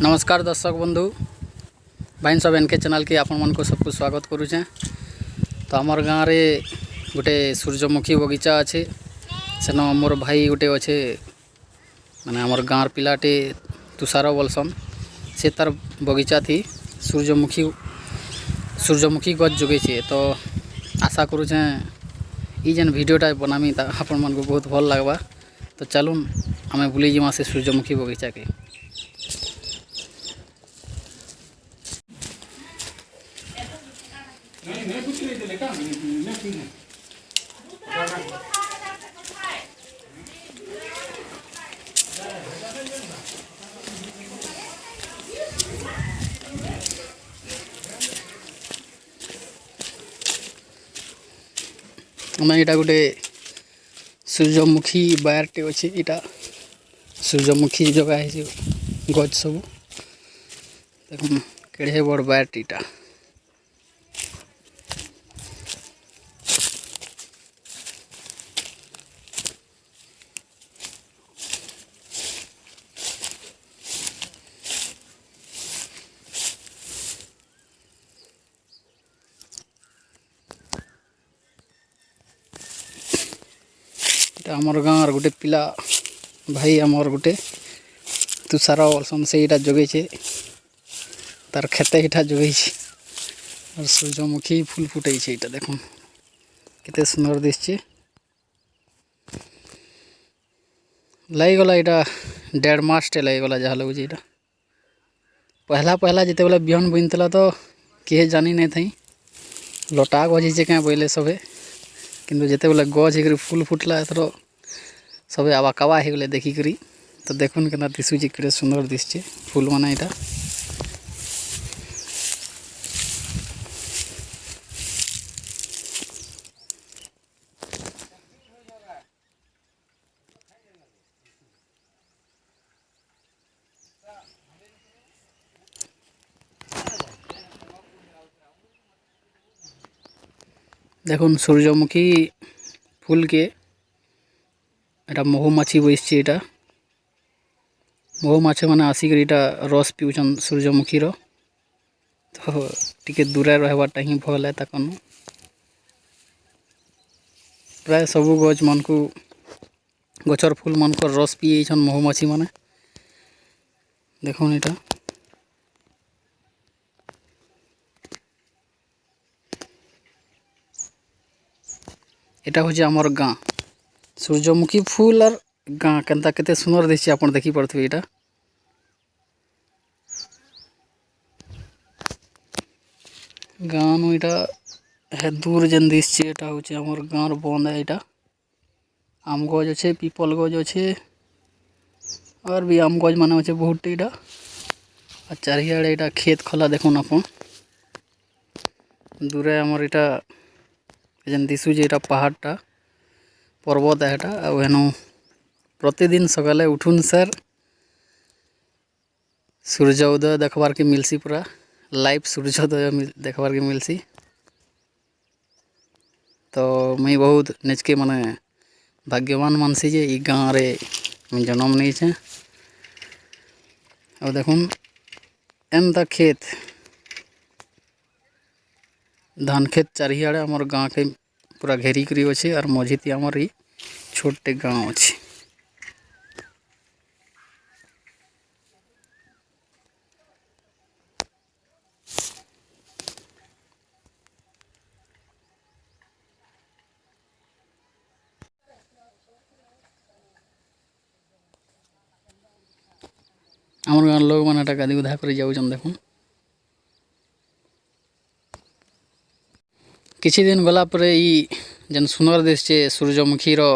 नमस्कार दर्शक बंधु भाई सब एनके चैनल के आपण मन को सबको स्वागत करुचे। तो आमर गाँव रे गोटे सूर्यमुखी बगीचा अच्छे सेन मोर भाई गोटे अच्छे माने आमर गाँव पिलाटे तुषार बोलसन से तार बगीचा थी सूर्यमुखी गछ जोगे। तो आशा करुचे ई जेन वीडियोटा बनामी आपण मन को बहुत भल लगवा। तो चलून आम बुली जीमा से सूर्यमुखी बगीचा के। मैं इटा गोटे सूर्यमुखी बारटे अच्छे इटा सूर्यमुखी जगह है गज सब देख केड़े बड़ बारटे इटा। आमर गाँव गोटे पिला भाई आमर गोटे तुषार बोलसन से इटा जोगे तार खेते इटा जोगे और सूर्यमुखी फूल फुटे इटा देख केते सुंदर दिशे। लगिगला इटा 1.5 मास लगिगला जहाँ लगुच इटा पहला पहला जिते बेला बिहन बुनता तो किए जानी नहीं थी लटा गजे क्या बोले सबे किंतु जिते बेला गज हो फूल फुटला एथर सब आवाकावा हो गले देखिक। तो देखुन के दिशुचे कि सुंदर दिशे फूल माना इटा। देखुन सूर्यमुखी फूल के एटा महुमाछी बसছে एटा महुमाछी माने आसिक एटा रस पिउछन सूर्यमुखी रो। तो टिके दूरे रहबाटा ही भल है ताकन प्राय सब गज मन को गचर फूल मन को रस पिएछन महुमाछी माने देखुन एटा। एटा होचे आमर गाँ सूर्यमुखी फूल और गाँ केनता केते सुंदर दिशे आपण देखि पड़थबे एटा। गाँ नु एटा है दूर जन दिशे एटा होचे आमर गाँर बंद है एटा आम गज अच्छे पीपल गज अच्छे और भी आम गज माने अच्छे बहुत एटा। और चारियाडे एटा खेत खला देखुन आपण दूरे आमर एटा जन दिशुचे एटा पहाड़टा पर्वत है एटा हेनु प्रतिदिन सकाले उठुन सर सूर्योदय देखबार के मिलसी पूरा लाइव सूर्योदय देखबार के मिलसी। तो मैं बहुत नेचके माने भाग्यवान मानसी जे ई गाँव रे जन्म नहीं छे। और देखुन एंता खेत धान खेत चारियाडे आमर गाँव के पूरा घेरी करी अच्छे और मझीती आमर ई छोटे गाँव अच्छे। आमर गाँव लोग माने गादी उधा कर जाऊन देखुन किछि दिन गला परे ई जन सुंदर दिशे सूर्यमुखी रो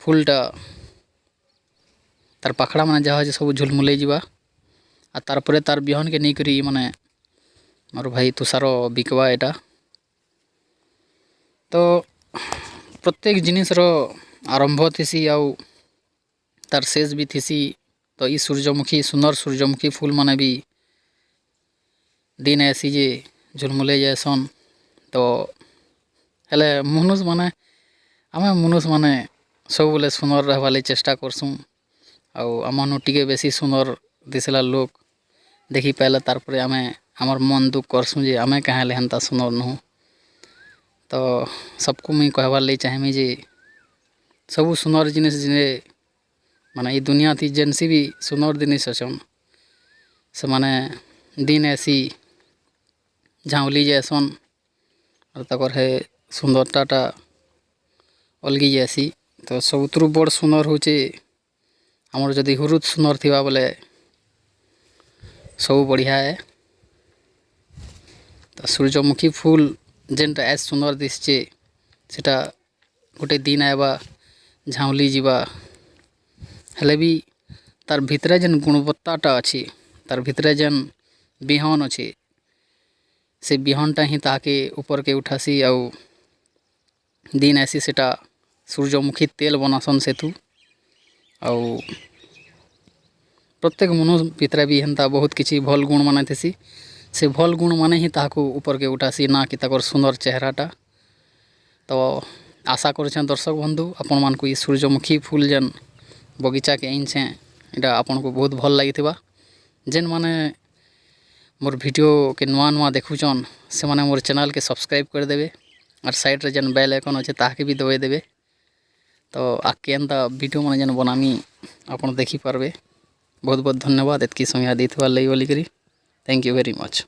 फूलटा तार पाखड़ा माने जहाँ सब झुलमुले जीवा आ तार परे तार बिहन के नहीं करी माने मोर भाई तुषार बिकवा एटा। तो प्रत्येक जिनिस रो आरंभ थीसी आउ तार शेष भी थीसी। तो ई सूर्यमुखी सुंदर सूर्यमुखी फूल माने भी दिन ऐसी जे झुलमुले जैसन। तो हेले मनुष्य माने आमे मनुष्य माने सब बोले सुंदर रहवाले चेष्टा करसुँ आउ आमनु टिके बेसी सुंदर दिसला लोग देखी पाइले तारपरे आमे आमर मन दुख करसुँ जे आमे कहाँ ले हेन्ता सुनर नुह। तो सबको मुई कहबार लगी चाहेमी जे सबु सुनर जिनिस जे माने ये दुनिया थी जेनसी भी सुनर जिनिस अछन से माने दिन ऐसी झाँवली जैसन और तकर है सुंदरताटा अलगी जैसी। तो सबुतरु बड़ सुनर होचे आमर जदि हुरुद सुनर थिबा बोले सब बढ़िया है। तो सूर्यमुखी फूल जेनटा एज सुंदर दिशे सेटा गोटे दिन आएबा झाँवली जीवा हेले भी तार भितरे जेन गुणवत्ताटा अच्छी तार भितरे जेन बिहन अच्छी से बिहनटा ही ताके ऊपर के उठासी आउ दिन ऐसी सेटा सूर्यमुखी तेल बनासन सेतु आउ प्रत्येक मनुष्य भितरे भी हेन्ता बहुत किसी भल गुण माने थेसी से भल गुण माने ही ताको ऊपर के उठासी ना कि ताकर सुंदर चेहराटा। तो आशा करुछें दर्शक बंधु आपण मानकु ई सूर्यमुखी फूल जेन बगीचा के आइन छे इटा आपन को बहुत भल लागिथिबा। जेन माने मोर वीडियो के नुआ नुआ देखुचन से माने मोर चैनल के सब्सक्राइब कर देबे और साइड रे जेन बेल आइकन अच्छे ताके भी दबाई देबे। तो आके एंता वीडियो माने जेन बनामी आपन देखी पारबे। बहुत बहुत धन्यवाद एतकी समय देथिबा लई बोली करी। Thank you very much.